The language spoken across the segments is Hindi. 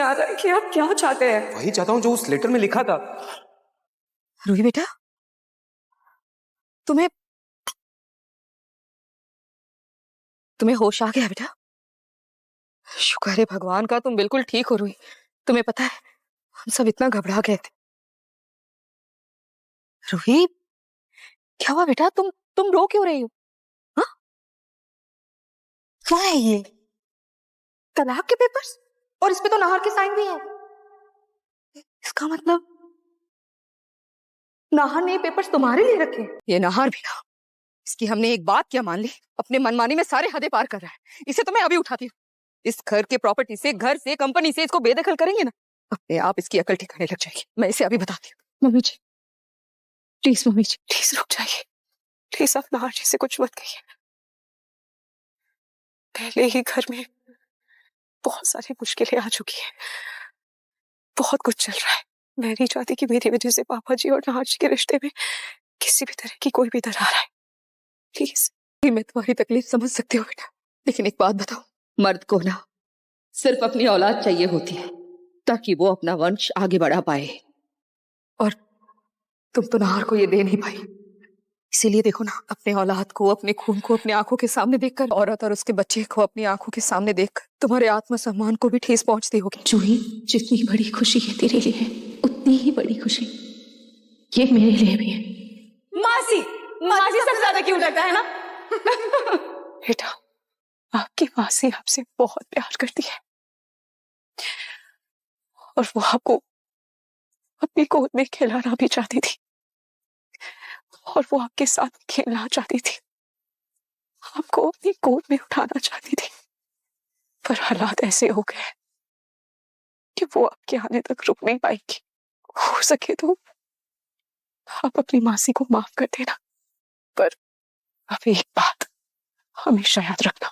आ रहा है कि आप क्या चाहते हैं। वही चाहता हूँ जो उस लेटर में लिखा था। रूही बेटा, तुम्हें होश आ गया बेटा? शुक्र है भगवान का, तुम बिल्कुल ठीक हो रूही। तुम्हें पता है हम सब इतना घबरा गए थे। रूही क्या हुआ बेटा? तुम रो क्यों रही हो? हाँ, क्या है ये? तलाक के पेपर्स? और इस पे तो नाहर के साइन भी है। इसका मतलब नाहर ने ये पेपर्स तुम्हारे लिए रखे? ये नाहर भी ना, इसकी हमने एक बात क्या मान ली, अपने मनमानी में सारे हदें पार कर रहा है। इसे तो मैं अभी उठाती हूँ। इस घर के प्रॉपर्टी से, घर से, कंपनी से इसको बेदखल करेंगे ना, अपने आप इसकी अकल ठिकाने लग जाएगी। मैं इसे अभी बताती हूँ। Mummy ji please, mummy ji please रुक जाइए। प्लीज आप नाहर जी से कुछ मत कहिए। पहले ही घर में बहुत सारी मुश्किलें आ चुकी है, बहुत कुछ चल रहा है। मैं नहीं चाहती कि मेरी वजह से पापा जी और नाहर जी के रिश्ते में किसी भी तरह की कोई भी दरार आए। प्लीज। मैं तुम्हारी तकलीफ समझ सकती हूँ बेटा, लेकिन एक बात बताओ, मर्द को ना सिर्फ अपनी औलाद चाहिए होती है ताकि वो अपना वंश आगे बढ़ा पाए, और तुम तो नाहर को ये दे नहीं पाई। इसीलिए देखो ना, अपने औलाद को, अपने खून को अपने आंखों के सामने देखकर, औरत और उसके बच्चे को अपनी आंखों के सामने देखकर तुम्हारे आत्मसम्मान को भी ठेस पहुंचती होगी। जूही, जितनी बड़ी खुशी है तेरे लिए, उतनी ही बड़ी खुशी ये मेरे लिए भी है। मासी, मासी सबसे ज्यादा क्यों लगता है ना? बेटा, आपकी मासी आपसे बहुत प्यार करती है और वो आपको अपनी गोद में खिलाना भी चाहती थी, और वो आपके साथ खेलना चाहती थी, आपको अपनी गोद में उठाना चाहती थी। पर हालात ऐसे हो गए कि वो आपके आने तक रुक नहीं पाएगी। हो सके तो आप अपनी मासी को माफ कर देना, पर अब एक बात हमेशा याद रखना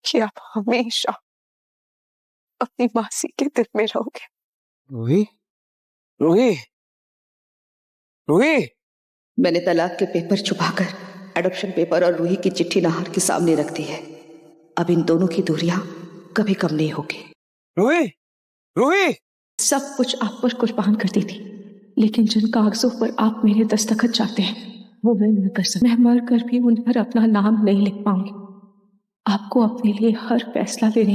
कि आप हमेशा अपनी मासी के दिल में रहोगे। रूही, रूही, रूही। मैंने तलाक के पेपर छुपाकर एडॉप्शन पेपर और रूही की चिट्ठी नाहर के सामने रख दी है। अब इन दोनों की दूरियां कभी कम नहीं होगी। रूही, रूही। सब कुछ आप पर कुर्बान कर दी थी, लेकिन जिन कागजों पर आप मेरे दस्तखत चाहते हैं वो मैं न कर सकती। मैं मर कर भी उन पर अपना नाम नहीं लिख पाऊंगी। आपको अपने लिए हर फैसला लेने